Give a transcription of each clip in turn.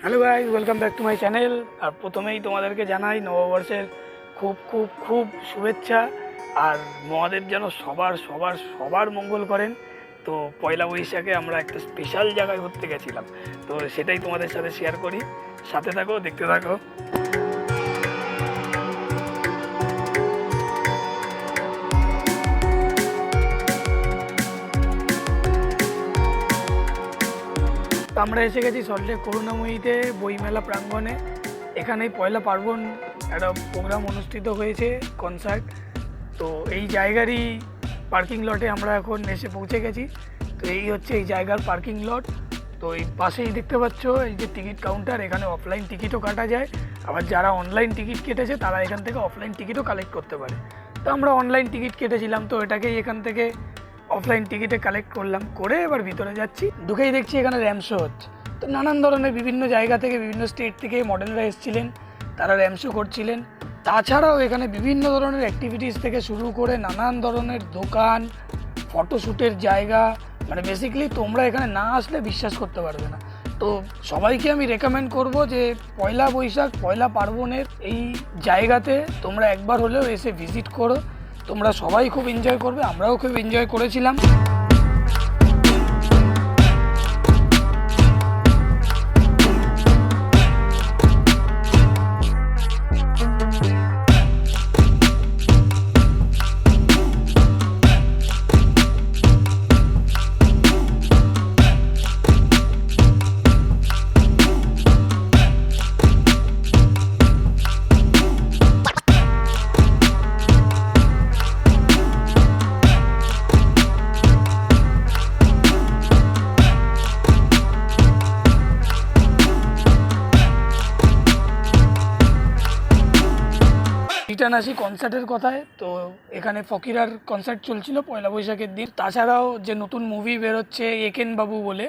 Hello guys, welcome back to my channel. আর প্রথমেই তোমাদেরকে জানাই নববর্ষের খুব খুব খুব শুভেচ্ছা। আর মহাদেব যেন সবার সবার সবার মঙ্গল করেন। তো পয়লা বৈশাখে আমরা একটা স্পেশাল জায়গায় ঘুরতে গেছিলাম, তো সেটাই তোমাদের সাথে শেয়ার করি। সাথে থাকো, দেখতে থাকো। আমরা এসে গেছি সল্টলেক করুণাময়ীতে বইমেলা প্রাঙ্গণে। এখানে পয়লা পার্বণ একটা প্রোগ্রাম অনুষ্ঠিত হয়েছে, কনসার্ট। তো এই জায়গারই পার্কিং লটে আমরা এখন এসে পৌঁছে গেছি। তো এই হচ্ছে এই জায়গার পার্কিং লট। তো এই পাশেই দেখতে পাচ্ছ এই যে টিকিট কাউন্টার, এখানে অফলাইন টিকিটও কাটা যায়। আবার যারা অনলাইন টিকিট কেটেছে তারা এখান থেকে অফলাইন টিকিটও কালেক্ট করতে পারে। তো আমরা অনলাইন টিকিট কেটেছিলাম, তো এটাকেই এখান থেকে অফলাইন টিকিটে কালেক্ট করলাম, করে এবার ভিতরে যাচ্ছি। ঢুকেই দেখছি এখানে র্যাম শো হচ্ছে। তো নানান ধরনের বিভিন্ন জায়গা থেকে, বিভিন্ন স্টেট থেকে মডেলরা এসেছিলেন, তারা র্যাম শো করছিলেন। তাছাড়াও এখানে বিভিন্ন ধরনের অ্যাক্টিভিটিস থেকে শুরু করে নানান ধরনের দোকান, ফটোশ্যুটের জায়গা, মানে বেসিক্যালি তোমরা এখানে না আসলে বিশ্বাস করতে পারবে না। তো সবাইকে আমি রেকমেন্ড করব যে পয়লা বৈশাখ, পয়লা পার্বণের এই জায়গাতে তোমরা একবার হলেও এসে ভিজিট করো। তোমরা সবাই খুব এনজয় করবে, আমরাও খুব এনজয় করেছিলাম। রিটার্ন আসি কনসার্টের কথায়। তো এখানে ফকিরার কনসার্ট চলছিল পয়লা বৈশাখের দিন। তাছাড়াও যে নতুন মুভি বেরোচ্ছে একেন বাবু বলে,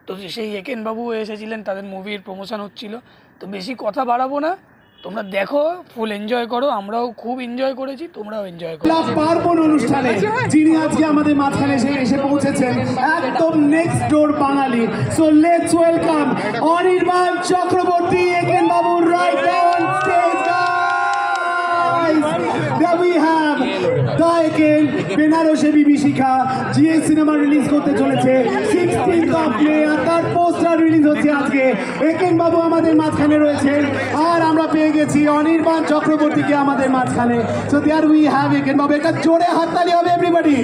তো সেই একেন বাবু এসেছিলেন, তাদের মুভির প্রমোশন হচ্ছিল। তো বেশি কথা বাড়াবো না, তোমরা দেখো, ফুল এনজয় করো। আমরাও খুব এনজয় করেছি, তোমরাও এনজয় করো। পার্বণ অনুষ্ঠানে যিনি আজকে আমাদের মাঝখানে এসে পৌঁছেছেন, একদম next door Bangali. So let's welcome Anirban Chakraborty, Eken Babu, right down stage guys. There we have the Eken, বেনারসে বিভীষিকা, জিএ সিনেমা রিলিজ করতে চলেছে 16th of May, আর তার পোস্টার রিলিজ হচ্ছে আজকে। একেন বাবু আমাদের মাঝখানে রয়েছেন, আর আমরা পেয়ে গেছি অনির্বাণ চক্রবর্তীকে আমাদের মাঝখানে। So there we have Eken Babu. একটা জোরে হাততালি হবে এভরিবডি।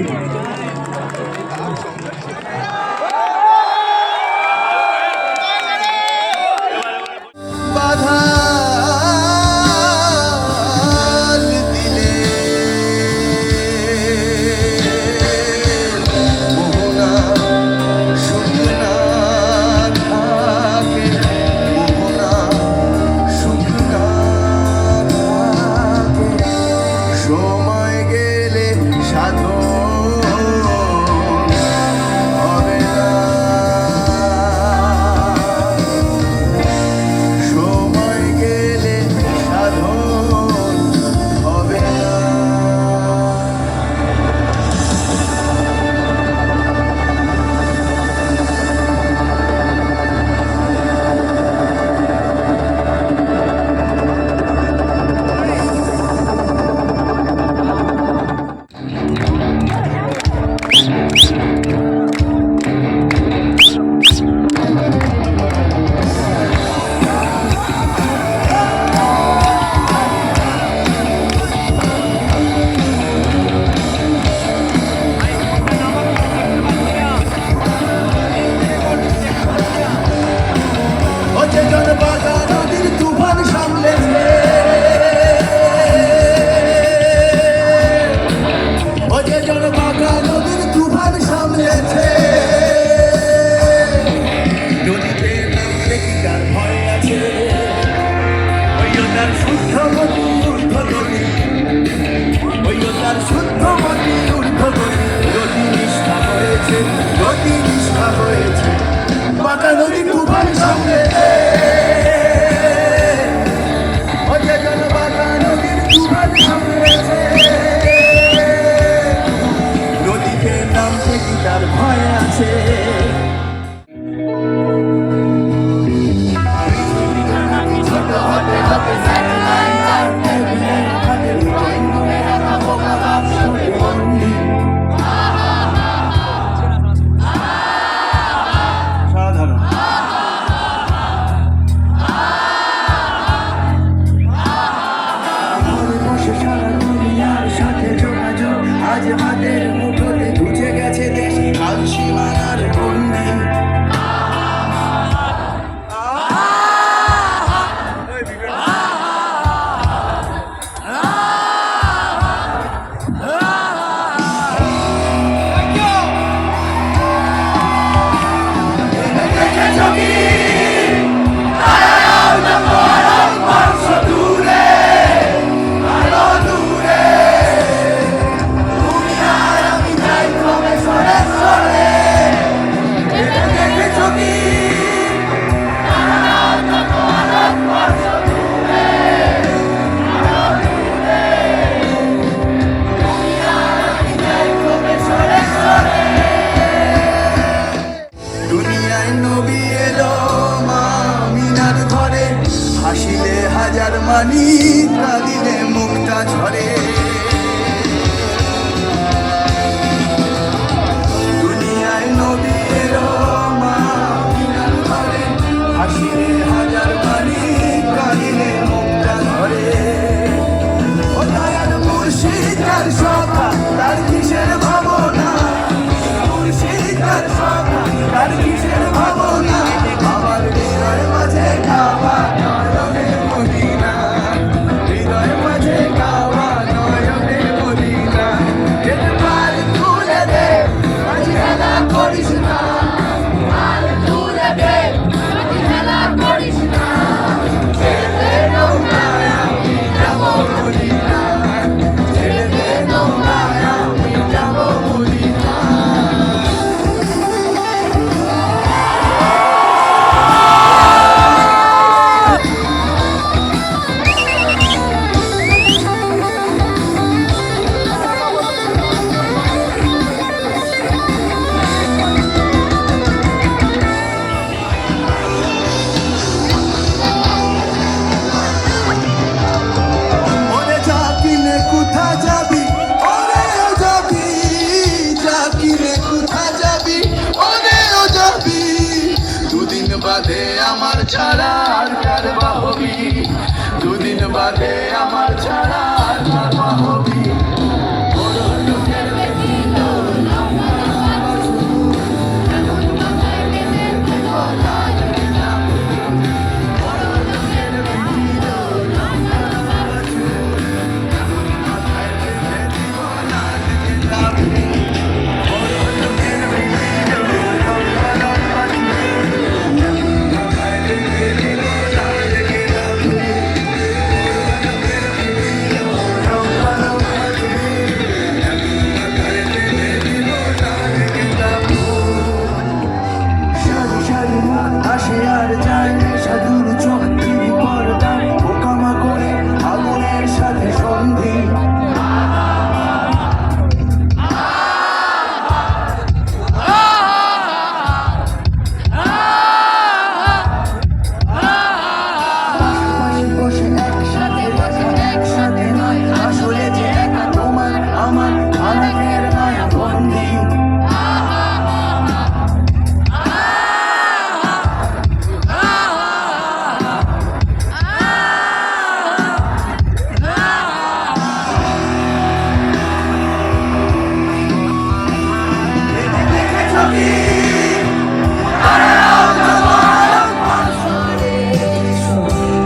মানি কাঁদিলে মুক্তা ঝরে দুনিয়ায় নবীর মা কিনার ঘরে হাসিলে হাজার মানি কাঁদিলে মুক্তা ঝরে ও দয়াল মুর্শিদ কার সখা তার কিসের ভাবনা মুর্শিদ কার সখা তার কিসের ভাবনা আমার হৃদয় মাঝে কাবা নয়নে মদিনা হৃদয় মাঝে কাবা নয়নে মদিনা এর পার তুলে দে মাঝে হেলা করিস না পার তুলে দে মাঝে হেলা করিস না ছেড়ে দে নৌকায় আমি যাবো মদিনা ছেড়ে দে নৌকায় আমি যাবো মদিনা ওরে যা কিনে কোথা যাবি ওরে ও যাবি যা কিনে কোথা যাবি ওরে ও যাবি দুদিন বাদে আমার ছাড়া আর কার বাহবি দুদিন বাদে আমার ছাড়া আর কার বাহবি সারি সারি মুখ আসে আর যায় সাধুর চোখ টিভি পর্দায় বোকামা করে আগুনের সাথে সন্ধি পাশে বসে একসাথে একসাথে নয় আসলে যে একা তোমার আমার আলাপের মায়া বন্দি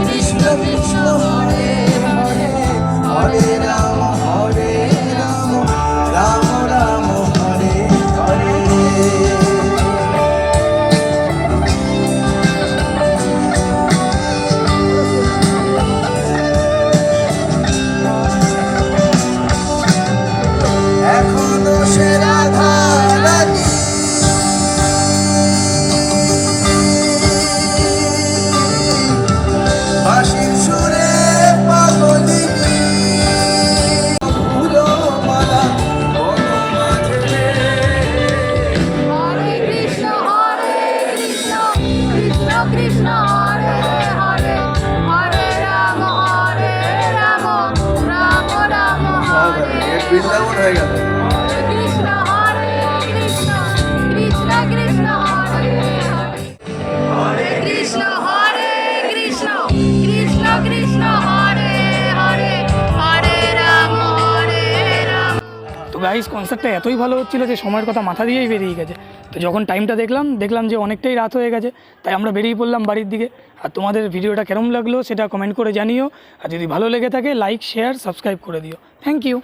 কৃষ্ণ কৃষ্ণ হরে হরে হরে রাম রাম রাম হরে হরে এখনো সে রাধা রানী বাঁশির সুরে পাগলিনী ফুলো মালা বনমাঝে Hare Krishna, Krishna Krishna, Hare Hare, Hare Rama, Rama Rama, Hare Vrindavan হয়ে গেল Krishna, Hare Krishna, Krishna Krishna, Hare Hare, Krishna, Krishna Krishna, Hare Hare, Hare Rama, Rama. তো গাইস কনসার্টটা এতই ভালো হচ্ছিল যে সময়ের কথা মাথা দিয়েই বেরিয়ে গেছে। তো যখন টাইমটা দেখলাম যে অনেকটাই রাত হয়ে গেছে, তাই আমরা বেরিয়ে পড়লাম বাড়ির দিকে। আর তোমাদের ভিডিওটা কেমন লাগলো সেটা কমেন্ট করে জানিও। আর যদি ভালো লেগে থাকে লাইক শেয়ার সাবস্ক্রাইব করে দিও। Thank you.